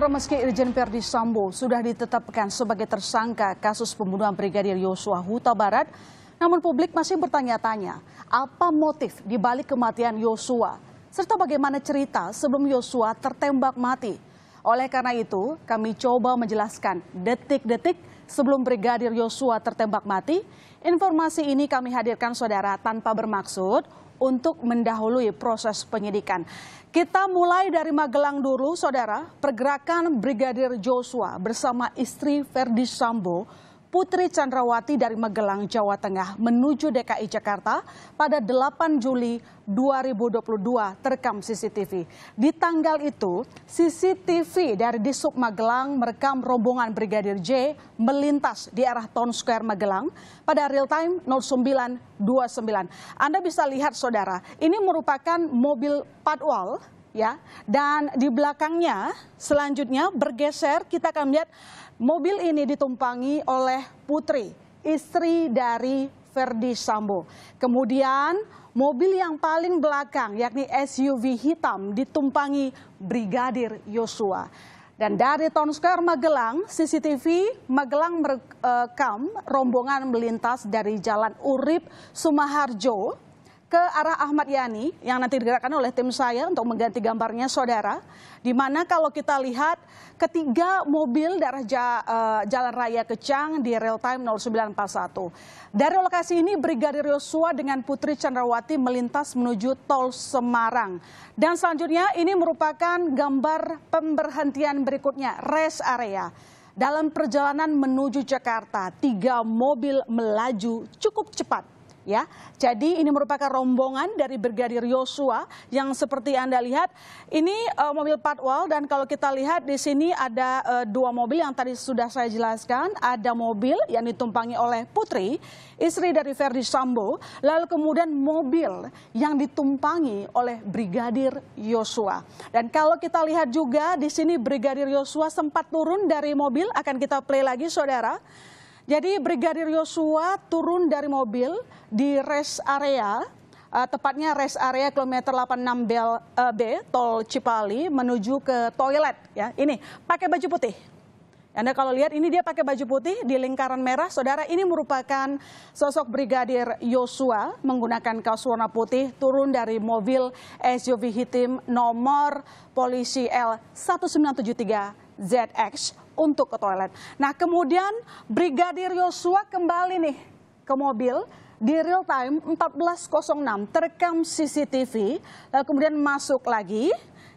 Meski Irjen Verdi Sambo sudah ditetapkan sebagai tersangka kasus pembunuhan Brigadir Yosua Huta Barat, namun publik masih bertanya-tanya apa motif dibalik kematian Yosua, serta bagaimana cerita sebelum Yosua tertembak mati. Oleh karena itu, kami coba menjelaskan detik-detik sebelum Brigadir Yosua tertembak mati. Informasi ini kami hadirkan saudara tanpa bermaksud untuk mendahului proses penyidikan. Kita mulai dari Magelang dulu, saudara. Pergerakan Brigadir Yosua bersama istri Verdi Sambo, Putri Chandrawati dari Magelang, Jawa Tengah menuju DKI Jakarta pada 8 Juli 2022 terekam CCTV. Di tanggal itu, CCTV dari Disub Magelang merekam rombongan Brigadir J melintas di arah Town Square Magelang pada real time 09.29. Anda bisa lihat saudara, ini merupakan mobil patwal ya, dan di belakangnya selanjutnya bergeser kita akan melihat mobil ini ditumpangi oleh Putri, istri dari Verdi Sambo. Kemudian mobil yang paling belakang yakni SUV hitam ditumpangi Brigadir Yosua. Dan dari Town Square Magelang, CCTV Magelang merekam rombongan melintas dari Jalan Urip Sumaharjo ke arah Ahmad Yani yang nanti digerakkan oleh tim saya untuk mengganti gambarnya saudara. Di mana kalau kita lihat ketiga mobil dari Jalan Raya Kecang di real time 0941. Dari lokasi ini Brigadir Yosua dengan Putri Chandrawati melintas menuju tol Semarang. Dan selanjutnya ini merupakan gambar pemberhentian berikutnya, rest area. Dalam perjalanan menuju Jakarta, 3 mobil melaju cukup cepat. Ya, jadi ini merupakan rombongan dari Brigadir Yosua yang seperti Anda lihat ini mobil patwal, dan kalau kita lihat di sini ada 2 mobil yang tadi sudah saya jelaskan. Ada mobil yang ditumpangi oleh Putri, istri dari Verdi Sambo, lalu kemudian mobil yang ditumpangi oleh Brigadir Yosua. Dan kalau kita lihat juga di sini Brigadir Yosua sempat turun dari mobil, akan kita play lagi saudara. Jadi Brigadir Yosua turun dari mobil di rest area, tepatnya rest area kilometer 86B tol Cipali menuju ke toilet. Ya, ini pakai baju putih. Anda kalau lihat ini dia pakai baju putih di lingkaran merah, saudara. Ini merupakan sosok Brigadir Yosua menggunakan kaos warna putih turun dari mobil SUV hitam nomor polisi L1973ZX untuk ke toilet. Nah kemudian Brigadir Yosua kembali nih ke mobil di real time 14.06 terekam CCTV, lalu kemudian masuk lagi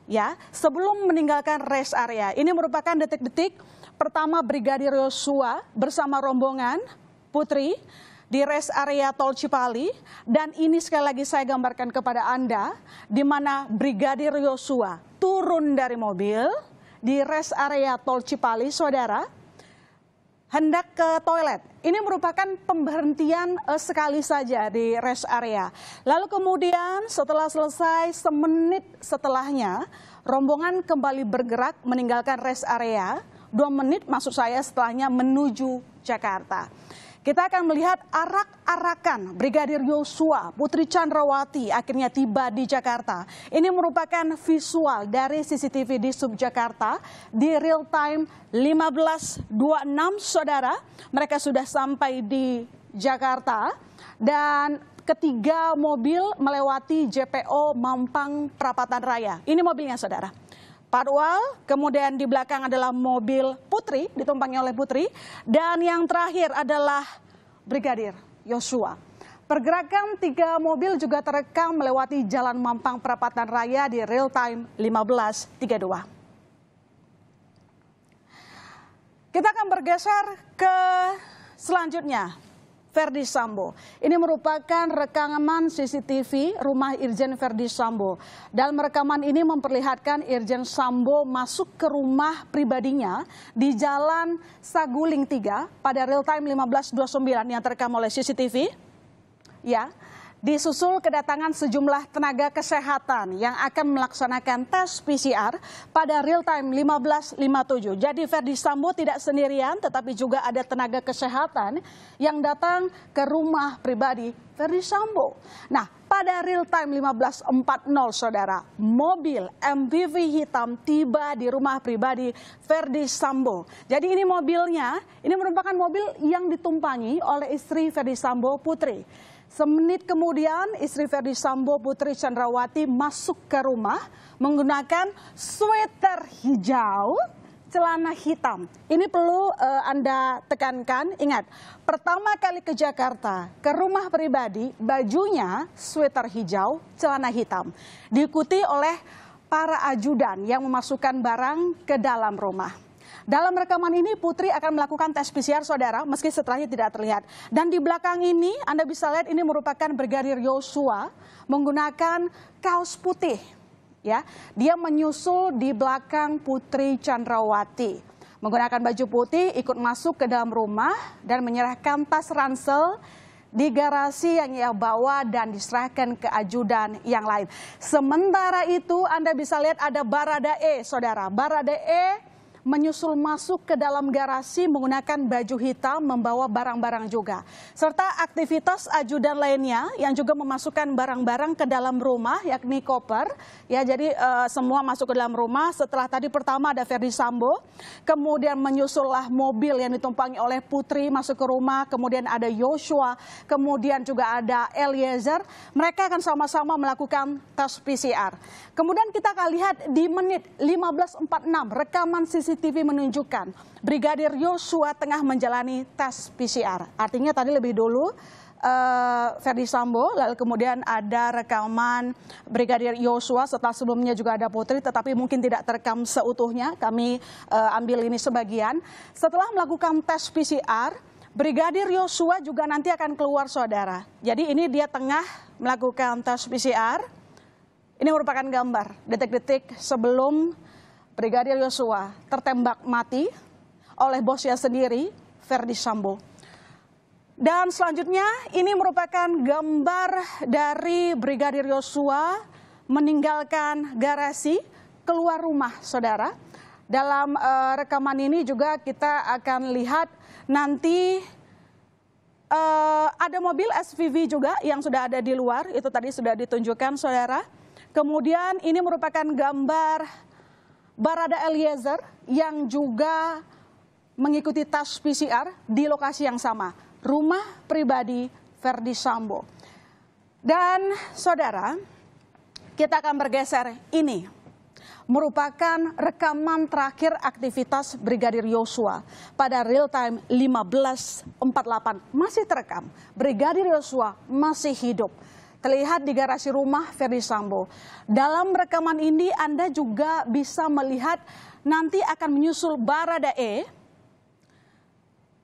ya sebelum meninggalkan rest area. Ini merupakan detik-detik pertama Brigadir Yosua bersama rombongan Putri di rest area tol Cipali, dan ini sekali lagi saya gambarkan kepada Anda di mana Brigadir Yosua turun dari mobil di rest area tol Cipali, saudara, hendak ke toilet. Ini merupakan pemberhentian sekali saja di rest area. Lalu kemudian setelah selesai, semenit setelahnya, rombongan kembali bergerak meninggalkan rest area. 2 menit maksud saya setelahnya menuju Jakarta. Kita akan melihat arak-arakan Brigadir Yosua, Putri Chandrawati akhirnya tiba di Jakarta. Ini merupakan visual dari CCTV di Subjakarta di real time 15.26 saudara. Mereka sudah sampai di Jakarta dan ketiga mobil melewati JPO Mampang Perapatan Raya. Ini mobilnya saudara. Patwal, kemudian di belakang adalah mobil Putri, ditumpangi oleh Putri, dan yang terakhir adalah Brigadir Yosua. Pergerakan 3 mobil juga terekam melewati Jalan Mampang Perapatan Raya di real time 15.32. Kita akan bergeser ke selanjutnya. Verdi Sambo. Ini merupakan rekaman CCTV rumah Irjen Verdi Sambo. Dalam rekaman ini memperlihatkan Irjen Sambo masuk ke rumah pribadinya di Jalan Saguling 3 pada real time 15.29 yang terekam oleh CCTV. Ya. disusul kedatangan sejumlah tenaga kesehatan yang akan melaksanakan tes PCR pada real time 15.57. Jadi Ferdi Sambo tidak sendirian, tetapi juga ada tenaga kesehatan yang datang ke rumah pribadi Ferdi Sambo. Nah, pada real time 15.40 saudara, mobil MPV hitam tiba di rumah pribadi Ferdi Sambo. Jadi ini mobilnya, ini merupakan mobil yang ditumpangi oleh istri Ferdi Sambo, Putri. Semenit kemudian istri Ferdi Sambo, Putri Chandrawati, masuk ke rumah menggunakan sweater hijau, celana hitam. Ini perlu Anda tekankan, ingat, pertama kali ke Jakarta, ke rumah pribadi, bajunya sweater hijau, celana hitam. Diikuti oleh para ajudan yang memasukkan barang ke dalam rumah. Dalam rekaman ini Putri akan melakukan tes PCR saudara, meski setelahnya tidak terlihat. Dan di belakang ini Anda bisa lihat ini merupakan Brigadir Yosua menggunakan kaos putih. Ya, dia menyusul di belakang Putri Chandrawati. Menggunakan baju putih ikut masuk ke dalam rumah dan menyerahkan tas ransel di garasi yang ia bawa dan diserahkan ke ajudan yang lain. Sementara itu Anda bisa lihat ada Baradae saudara. Baradae menyusul masuk ke dalam garasi menggunakan baju hitam, membawa barang-barang juga. Serta aktivitas ajudan lainnya yang juga memasukkan barang-barang ke dalam rumah, yakni koper. Ya, jadi semua masuk ke dalam rumah. Setelah tadi pertama ada Ferdi Sambo, kemudian menyusullah mobil yang ditumpangi oleh Putri masuk ke rumah, kemudian ada Yosua, kemudian juga ada Eliezer. Mereka akan sama-sama melakukan tes PCR. Kemudian kita akan lihat di menit 15.46 rekaman CCTV menunjukkan Brigadir Yosua tengah menjalani tes PCR. Artinya tadi lebih dulu Ferdi Sambo, lalu kemudian ada rekaman Brigadir Yosua, setelah sebelumnya juga ada Putri, tetapi mungkin tidak terekam seutuhnya. Kami ambil ini sebagian. Setelah melakukan tes PCR, Brigadir Yosua juga nanti akan keluar saudara. Jadi ini dia tengah melakukan tes PCR. Ini merupakan gambar detik-detik sebelum Brigadir Yosua tertembak mati oleh bosnya sendiri, Ferdi Sambo. Dan selanjutnya ini merupakan gambar dari Brigadir Yosua meninggalkan garasi, keluar rumah saudara. Dalam rekaman ini juga kita akan lihat nanti ada mobil SUV juga yang sudah ada di luar, itu tadi sudah ditunjukkan saudara. Kemudian ini merupakan gambar Barada Eliezer yang juga mengikuti tes PCR di lokasi yang sama, rumah pribadi Ferdi Sambo. Dan saudara, kita akan bergeser, ini merupakan rekaman terakhir aktivitas Brigadir Yosua pada real time 15.48. Masih terekam, Brigadir Yosua masih hidup. Terlihat di garasi rumah Ferdi Sambo. Dalam rekaman ini Anda juga bisa melihat nanti akan menyusul Baradae.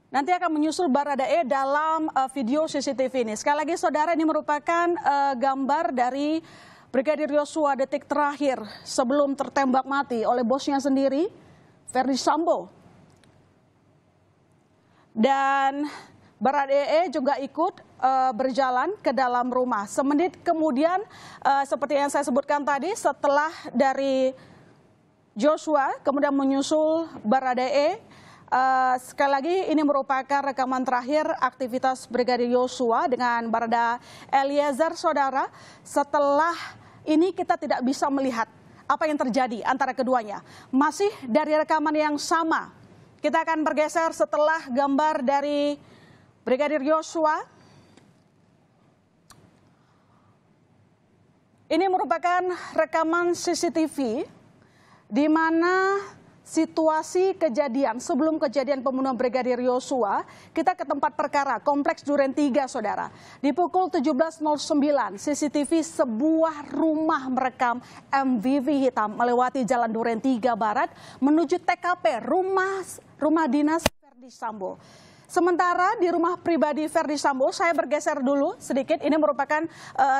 Nanti akan menyusul Baradae dalam video CCTV ini. Sekali lagi saudara, ini merupakan gambar dari Brigadir Yosua detik terakhir sebelum tertembak mati oleh bosnya sendiri, Ferdi Sambo. Dan Baradae juga ikut berjalan ke dalam rumah. Semenit kemudian, seperti yang saya sebutkan tadi, setelah dari Joshua, kemudian menyusul Baradae. Sekali lagi ini merupakan rekaman terakhir aktivitas Brigadir Yosua dengan Barada Eliezer saudara. Setelah ini kita tidak bisa melihat apa yang terjadi antara keduanya. Masih dari rekaman yang sama. Kita akan bergeser setelah gambar dari Brigadir Yosua. Ini merupakan rekaman CCTV di mana situasi kejadian sebelum kejadian pembunuhan Brigadir Yosua, kita ke tempat perkara Kompleks Duren 3 saudara. Di pukul 17.09 CCTV sebuah rumah merekam MPV hitam melewati Jalan Duren 3 Barat menuju TKP rumah dinas Ferdi Sambo. Sementara di rumah pribadi Ferdi Sambo, saya bergeser dulu sedikit. Ini merupakan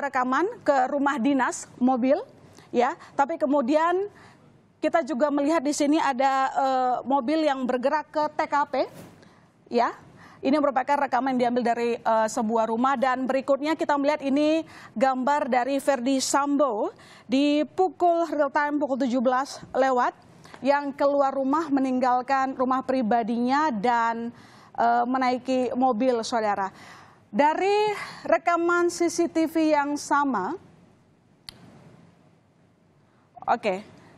rekaman ke rumah dinas mobil, ya. Tapi kemudian kita juga melihat di sini ada mobil yang bergerak ke TKP, ya. Ini merupakan rekaman yang diambil dari sebuah rumah, dan berikutnya kita melihat ini gambar dari Ferdy Sambo di pukul real time pukul 17 lewat yang keluar rumah meninggalkan rumah pribadinya dan menaiki mobil, saudara. Dari rekaman CCTV yang sama,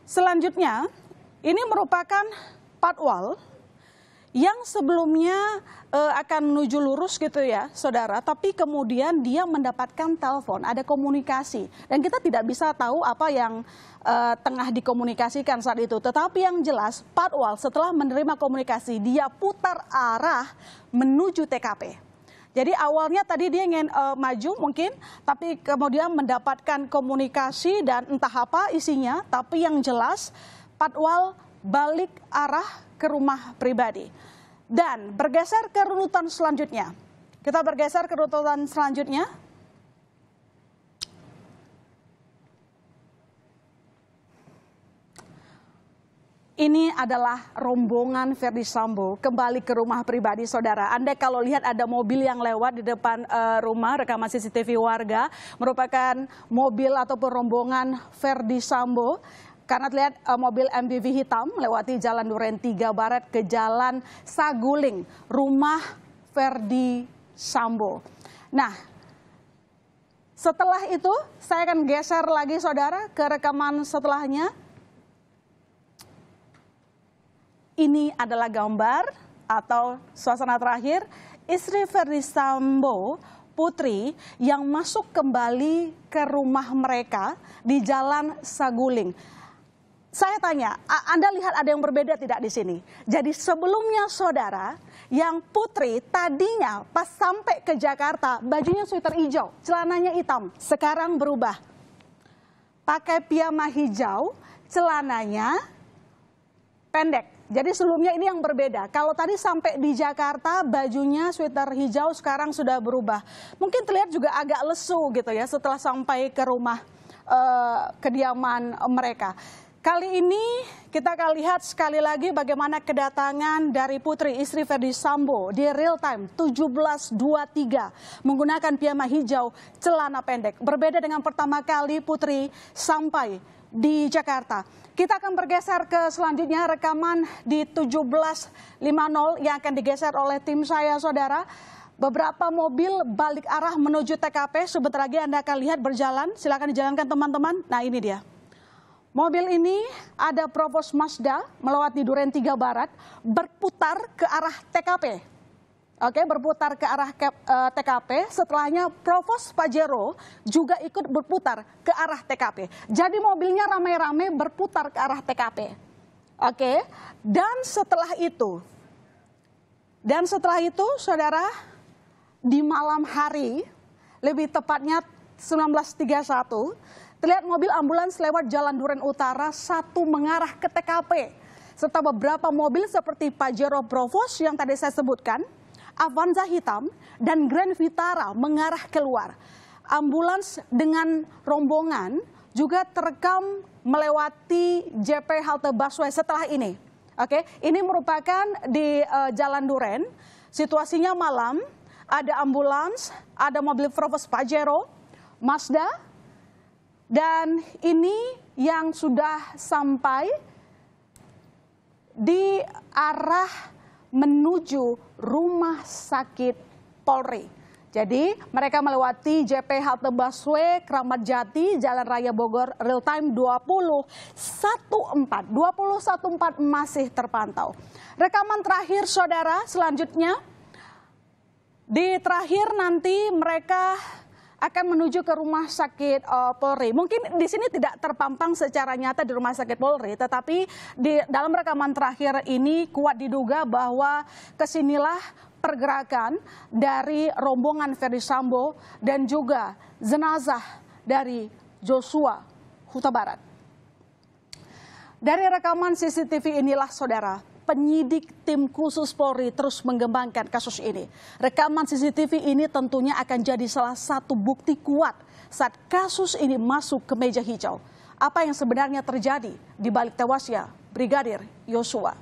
selanjutnya ini merupakan patwal yang sebelumnya akan menuju lurus gitu ya, saudara. Tapi kemudian dia mendapatkan telepon, ada komunikasi. Dan kita tidak bisa tahu apa yang tengah dikomunikasikan saat itu. Tetapi yang jelas, patwal setelah menerima komunikasi, dia putar arah menuju TKP. Jadi awalnya tadi dia ingin maju mungkin, tapi kemudian mendapatkan komunikasi dan entah apa isinya. Tapi yang jelas, patwal balik arah ke rumah pribadi. Dan bergeser ke runutan selanjutnya. Kita bergeser ke runutan selanjutnya. Ini adalah rombongan Ferdy Sambo kembali ke rumah pribadi, saudara. Anda kalau lihat ada mobil yang lewat di depan rumah, rekaman CCTV warga, merupakan mobil ataupun rombongan Ferdy Sambo. Karena terlihat mobil MPV hitam melewati Jalan Duren 3 Barat ke Jalan Saguling, rumah Ferdy Sambo. Nah, setelah itu saya akan geser lagi, saudara, ke rekaman setelahnya. Ini adalah gambar atau suasana terakhir istri Ferdy Sambo, Putri, yang masuk kembali ke rumah mereka di Jalan Saguling. Saya tanya, Anda lihat ada yang berbeda tidak di sini? Jadi sebelumnya, saudara, yang Putri tadinya pas sampai ke Jakarta bajunya sweater hijau, celananya hitam, sekarang berubah. Pakai piyama hijau, celananya pendek. Jadi sebelumnya ini yang berbeda. Kalau tadi sampai di Jakarta bajunya sweater hijau, sekarang sudah berubah. Mungkin terlihat juga agak lesu gitu ya setelah sampai ke rumah kediaman mereka. Kali ini kita akan lihat sekali lagi bagaimana kedatangan dari Putri, istri Ferdy Sambo, di real time 17.23 menggunakan piyama hijau, celana pendek. Berbeda dengan pertama kali Putri sampai di Jakarta. Kita akan bergeser ke selanjutnya, rekaman di 17.50 yang akan digeser oleh tim saya, saudara. Beberapa mobil balik arah menuju TKP, sebentar lagi Anda akan lihat berjalan. Silakan dijalankan teman-teman. Nah, ini dia. Mobil ini ada Provos Mazda melewati Duren 3 Barat, berputar ke arah TKP. Berputar ke arah TKP, setelahnya Provos Pajero juga ikut berputar ke arah TKP. Jadi mobilnya ramai-ramai berputar ke arah TKP. Dan setelah itu, saudara, di malam hari, lebih tepatnya 19.31, terlihat mobil ambulans lewat Jalan Duren Utara 1 mengarah ke TKP. Serta beberapa mobil seperti Pajero Provos yang tadi saya sebutkan, Avanza hitam, dan Grand Vitara mengarah keluar. Ambulans dengan rombongan juga terekam melewati JP halte busway setelah ini. Ini merupakan di Jalan Duren. Situasinya malam, ada ambulans, ada mobil Provos Pajero, Mazda, dan ini yang sudah sampai di arah menuju rumah sakit Polri. Jadi mereka melewati JP halte busway Kramat Jati, Jalan Raya Bogor, real time 20.14 masih terpantau. Rekaman terakhir, saudara, selanjutnya di terakhir nanti mereka akan menuju ke rumah sakit Polri. Mungkin di sini tidak terpampang secara nyata di rumah sakit Polri, tetapi di dalam rekaman terakhir ini kuat diduga bahwa kesinilah pergerakan dari rombongan Ferdy Sambo dan juga jenazah dari Joshua Huta Barat. Dari rekaman CCTV inilah, saudara, penyidik tim khusus Polri terus mengembangkan kasus ini. Rekaman CCTV ini tentunya akan jadi salah satu bukti kuat saat kasus ini masuk ke meja hijau. Apa yang sebenarnya terjadi di balik tewasnya Brigadir Yosua?